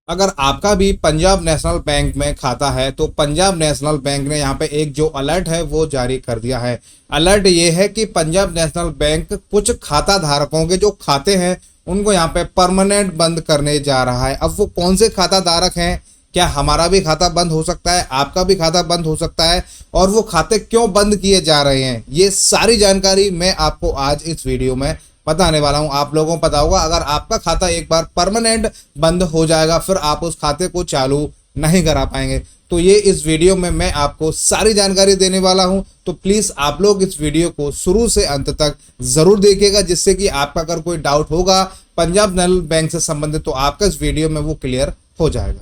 अगर आपका भी पंजाब नेशनल बैंक में खाता है तो पंजाब नेशनल बैंक ने यहाँ पे एक जो अलर्ट है वो जारी कर दिया है। अलर्ट ये है कि पंजाब नेशनल बैंक कुछ खाता धारकों के जो खाते हैं उनको यहाँ पे परमानेंट बंद करने जा रहा है। अब वो कौन से खाता धारक हैं, क्या हमारा भी खाता बंद हो सकता है, आपका भी खाता बंद हो सकता है, और वो खाते क्यों बंद किए जा रहे हैं, ये सारी जानकारी मैं आपको आज इस वीडियो में बताने वाला हूं। आप लोगों को पता होगा अगर आपका खाता एक बार परमानेंट बंद हो जाएगा फिर आप उस खाते को चालू नहीं करा पाएंगे। तो ये इस वीडियो में मैं आपको सारी जानकारी देने वाला हूं, तो प्लीज आप लोग इस वीडियो को शुरू से अंत तक जरूर देखिएगा, जिससे कि आपका अगर कोई डाउट होगा पंजाब नेशनल बैंक से संबंधित तो आपका इस वीडियो में वो क्लियर हो जाएगा।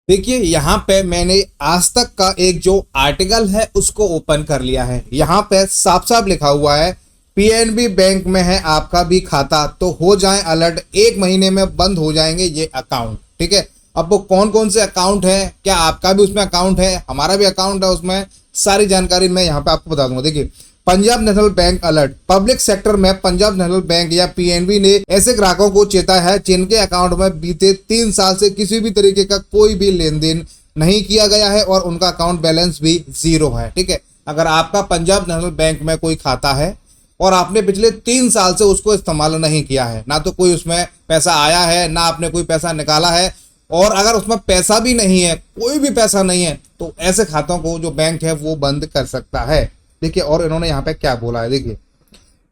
देखिए यहाँ पे मैंने आज तक का एक जो आर्टिकल है उसको ओपन कर लिया है। यहाँ पे साफ साफ लिखा हुआ है पीएनबी बैंक में है आपका भी खाता तो हो जाए अलर्ट, 1 महीने में बंद हो जाएंगे ये अकाउंट। ठीक है, अब वो कौन कौन से अकाउंट है, क्या आपका भी उसमें अकाउंट है, हमारा भी अकाउंट है उसमें, सारी जानकारी मैं यहाँ पे आपको बता दूंगा। देखिए Punjab national bank alert, public sector में पंजाब नेशनल बैंक या पीएनबी ने ऐसे ग्राहकों को चेता है जिनके अकाउंट में बीते 3 साल से किसी भी तरीके का कोई भी लेन देन नहीं किया गया है और उनका अकाउंट बैलेंस भी 0 है। ठीक है, अगर आपका पंजाब नेशनल बैंक में कोई खाता है और आपने पिछले 3 साल से उसको इस्तेमाल नहीं किया है, ना तो कोई उसमें पैसा आया है ना आपने कोई पैसा निकाला है, और अगर उसमें पैसा भी नहीं है, कोई भी पैसा नहीं है, तो ऐसे खातों को जो बैंक है वो बंद कर सकता है। देखिए और इन्होंने यहाँ पे क्या बोला है, देखिए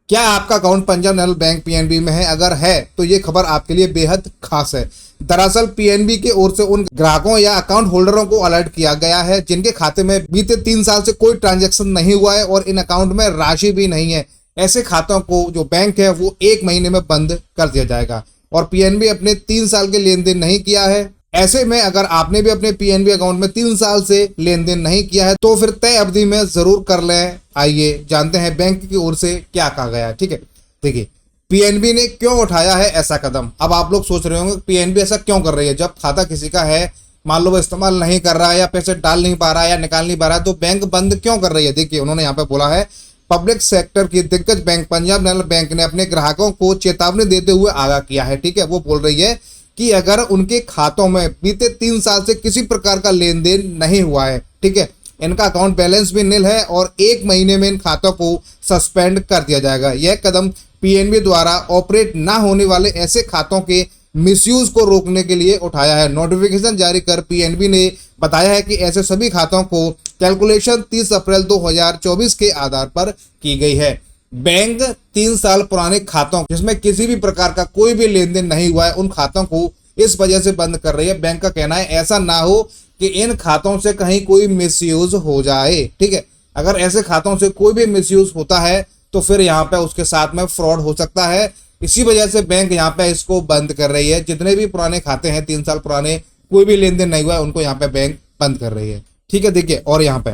क्या आपका account Punjab national bank PNB में है, अगर है तो ये खबर आपके लिए बेहद खास है। दरअसल पीएनबी की ओर से उन ग्राहकों या अकाउंट होल्डरों को अलर्ट किया गया है जिनके खाते में बीते 3 साल से कोई ट्रांजैक्शन नहीं हुआ है और इन अकाउंट में राशि भी नहीं है। ऐसे खातों को जो बैंक है वो 1 महीने में बंद कर दिया जाएगा और पीएनबी अपने 3 साल के लेन देन नहीं किया है। ऐसे में अगर आपने भी अपने पीएनबी अकाउंट में 3 साल से लेन देन नहीं किया है तो फिर तय अवधि में जरूर कर लें। आइए जानते हैं बैंक की ओर से क्या कहा गया है। ठीक है, देखिए पीएनबी ने क्यों उठाया है ऐसा कदम। अब आप लोग सोच रहे होंगे पीएनबी ऐसा क्यों कर रही है, जब खाता किसी का है, मान लो वो इस्तेमाल नहीं कर रहा है या पैसे डाल नहीं पा रहा है या निकाल नहीं पा रहा है, तो बैंक बंद क्यों कर रही है। देखिए उन्होंने यहाँ पे बोला है पब्लिक सेक्टर की दिग्गज बैंक पंजाब नेशनल बैंक ने अपने ग्राहकों को चेतावनी देते हुए आगाह किया है। ठीक है, वो बोल रही है कि अगर उनके खातों में बीते 3 साल से किसी प्रकार का लेन देन नहीं हुआ है, ठीक है, इनका अकाउंट बैलेंस भी नील है और 1 महीने में इन खातों को सस्पेंड कर दिया जाएगा। यह कदम पीएनबी द्वारा ऑपरेट ना होने वाले ऐसे खातों के मिसयूज को रोकने के लिए उठाया है। नोटिफिकेशन जारी कर पीएनबी ने बताया है कि ऐसे सभी खातों को कैलकुलेशन 30 अप्रैल 2024 के आधार पर की गई है। बैंक 3 साल पुराने खातों जिसमें किसी भी प्रकार का कोई भी लेन देन नहीं हुआ है उन खातों को इस वजह से बंद कर रही है। बैंक का कहना है ऐसा ना हो कि इन खातों से कहीं कोई मिसयूज हो जाए। ठीक है, अगर ऐसे खातों से कोई भी मिसयूज होता है तो फिर यहाँ पे उसके साथ में फ्रॉड हो सकता है। इसी वजह से बैंक यहाँ पे इसको बंद कर रही है। जितने भी पुराने खाते हैं 3 साल पुराने, कोई भी लेन देन नहीं हुआ है, उनको यहाँ पे बैंक बंद कर रही है। ठीक है, देखिए और यहाँ पे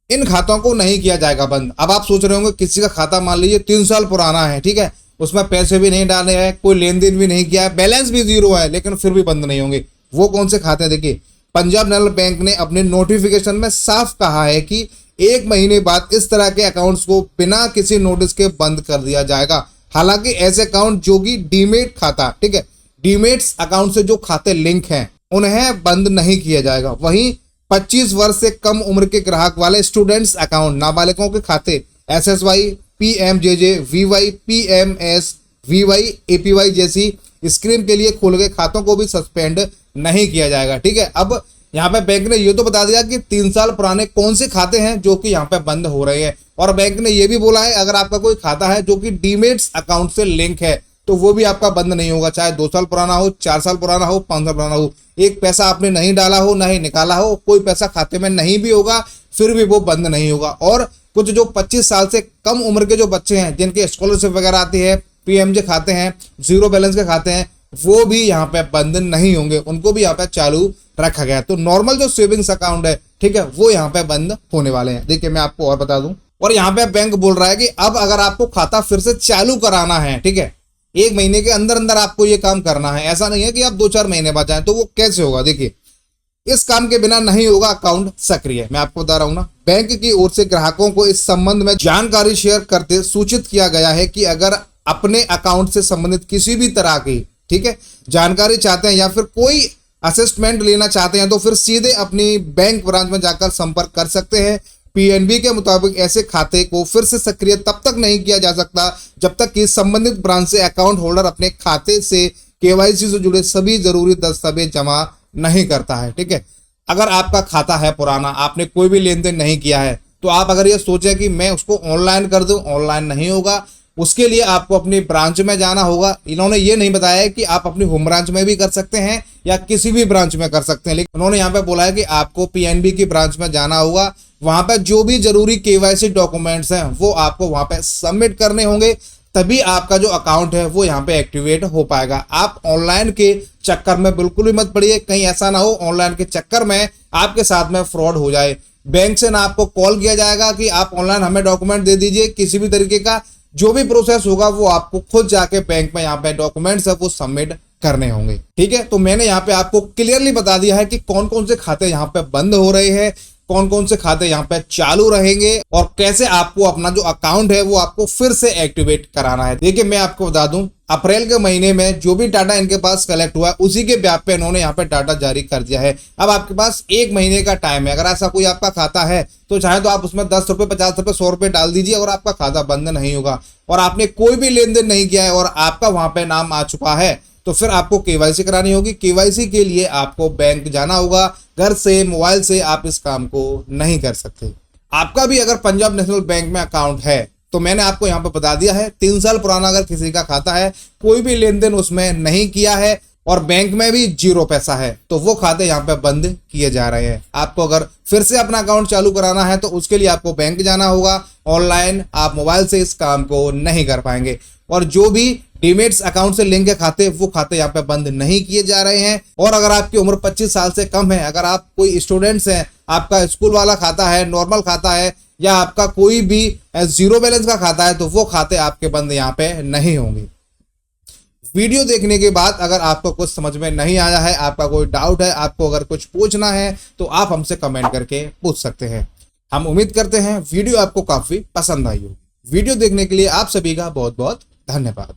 इन खातों को नहीं किया जाएगा बंद। अब आप सोच रहे होंगे किसी का खाता मान लीजिए 3 साल पुराना है, ठीक है, उसमें पैसे भी नहीं डाले हैं, कोई लेन देन भी नहीं किया है, बैलेंस भी 0 है, लेकिन फिर भी बंद नहीं होंगे। वो कौन से खाते हैं, देखिए पंजाब नेशनल बैंक ने अपने नोटिफिकेशन में साफ कहा है कि 1 महीने बाद इस तरह के अकाउंट्स को बिना किसी नोटिस के बंद कर दिया जाएगा। हालांकि ऐसे अकाउंट जो कि डीमेट खाता, ठीक है, डीमेट्स अकाउंट से जो खाते लिंक हैं उन्हें बंद नहीं किया जाएगा। वहीं 25 वर्ष से कम उम्र के ग्राहक वाले स्टूडेंट्स अकाउंट, नाबालिगों के खाते, SSY, PMJJ, VY, PMS, VY, APY जैसी स्कीम के लिए खोले गए खातों को भी सस्पेंड नहीं किया जाएगा। ठीक है, अब यहाँ पे बैंक ने ये तो बता दिया कि 3 साल पुराने कौन से खाते हैं जो कि यहाँ पे बंद हो रहे हैं, और बैंक ने ये भी बोला है अगर आपका कोई खाता है जो कि डीमेट्स अकाउंट से लिंक है तो वो भी आपका बंद नहीं होगा, चाहे 2 साल पुराना हो, 4 साल पुराना हो, 5 साल पुराना हो, एक पैसा आपने नहीं डाला हो, नहीं निकाला हो, कोई पैसा खाते में नहीं भी होगा, फिर भी वो बंद नहीं होगा। और कुछ जो 25 साल से कम उम्र के जो बच्चे हैं जिनके स्कॉलरशिप वगैरह आती है, पीएमजे खाते हैं, 0 बैलेंस के खाते हैं, वो भी यहाँ पे बंद नहीं होंगे, उनको भी यहाँ पे चालू रखा गया है। तो नॉर्मल जो सेविंग्स अकाउंट है, ठीक है, वो यहाँ पे बंद होने वाले हैं। देखिए मैं आपको और बता दूं, और यहाँ पे बैंक बोल रहा है कि अब अगर आपको खाता फिर से चालू कराना है, ठीक है, 1 महीने के अंदर अंदर आपको ये काम करना है, ऐसा नहीं है कि आप 2-4 महीने बाद जाएं। तो वो कैसे होगा, देखिए इस काम के बिना नहीं होगा अकाउंट सक्रिय। मैं आपको बता रहा हूं ना, बैंक की ओर से ग्राहकों को इस संबंध में जानकारी शेयर करते सूचित किया गया है कि अगर अपने अकाउंट से संबंधित किसी भी तरह की ठीक है, जानकारी चाहते हैं या फिर कोई असिस्टेंट लेना चाहते हैं तो फिर सीधे अपनी बैंक ब्रांच में जाकर संपर्क कर सकते हैं। पीएनबी के मुताबिक ऐसे खाते को फिर से सक्रिय तब तक नहीं किया जा सकता जब तक कि संबंधित ब्रांच से अकाउंट होल्डर अपने खाते से केवाईसी से जुड़े सभी जरूरी दस्तावेज जमा नहीं करता है। ठीक है, अगर आपका खाता है पुराना, आपने कोई भी लेन देन नहीं किया है, तो आप अगर ये सोचें कि मैं उसको ऑनलाइन कर दूं, ऑनलाइन नहीं होगा। उसके लिए आपको अपनी ब्रांच में जाना होगा। इन्होंने ये नहीं बताया है कि आप अपनी होम ब्रांच में भी कर सकते हैं या किसी भी ब्रांच में कर सकते हैं, लेकिन उन्होंने यहाँ पे बोला है कि आपको पीएनबी की ब्रांच में जाना होगा। वहां पर जो भी जरूरी केवाईसी डॉक्यूमेंट्स हैं वो आपको वहां पे सबमिट करने होंगे, तभी आपका जो अकाउंट है वो यहाँ पे एक्टिवेट हो पाएगा। आप ऑनलाइन के चक्कर में बिल्कुल भी मत पड़िए, कहीं ऐसा ना हो ऑनलाइन के चक्कर में आपके साथ में फ्रॉड हो जाए। बैंक से ना आपको कॉल किया जाएगा कि आप ऑनलाइन हमें डॉक्यूमेंट दे दीजिए, किसी भी तरीके का जो भी प्रोसेस होगा वो आपको खुद जाके बैंक में यहाँ पे डॉक्यूमेंट्स है वो सबमिट करने होंगे। ठीक है, तो मैंने यहाँ पे आपको क्लियरली बता दिया है कि कौन कौन से खाते यहाँ पे बंद हो रहे हैं, कौन कौन से खाते यहाँ पे चालू रहेंगे और कैसे आपको अपना जो अकाउंट है वो आपको फिर से एक्टिवेट कराना है। देखिए, मैं आपको बता दूं, अप्रैल के महीने में जो भी डाटा इनके पास कलेक्ट हुआ है उसी के ब्याज पे इन्होंने यहाँ पे डाटा जारी कर दिया है। अब आपके पास 1 महीने का टाइम है। अगर ऐसा कोई आपका खाता है तो चाहे तो आप उसमें 10 रुपए, 50 रुपए, 100 रुपए डाल दीजिए और आपका खाता बंद नहीं होगा। और आपने कोई भी लेन देन नहीं किया है और आपका वहां पे नाम आ चुका है तो फिर आपको केवाईसी करानी होगी। केवाईसी के लिए आपको बैंक जाना होगा, घर से, मोबाइल से आप इस काम को नहीं कर सकते। आपका भी अगर पंजाब नेशनल बैंक में अकाउंट है तो मैंने आपको यहाँ पे बता दिया है, 3 साल पुराना अगर किसी का खाता है, कोई भी लेन देन उसमें नहीं किया है और बैंक में भी 0 पैसा है, तो वो खाते यहाँ पे बंद किए जा रहे हैं। आपको अगर फिर से अपना अकाउंट चालू कराना है तो उसके लिए आपको बैंक जाना होगा। ऑनलाइन आप मोबाइल से इस काम को नहीं कर पाएंगे। और जो भी डीमेट्स अकाउंट से लिंक के खाते, वो खाते यहाँ पे बंद नहीं किए जा रहे हैं। और अगर आपकी उम्र 25 साल से कम है, अगर आप कोई स्टूडेंट्स हैं, आपका स्कूल वाला खाता है, नॉर्मल खाता है या आपका कोई भी 0 बैलेंस का खाता है, तो वो खाते आपके बंद यहाँ पे नहीं होंगे। वीडियो देखने के बाद अगर आपको कुछ समझ में नहीं आया है, आपका कोई डाउट है, आपको अगर कुछ पूछना है तो आप हमसे कमेंट करके पूछ सकते हैं। हम उम्मीद करते हैं वीडियो आपको काफी पसंद आई हो। वीडियो देखने के लिए आप सभी का बहुत बहुत धन्यवाद।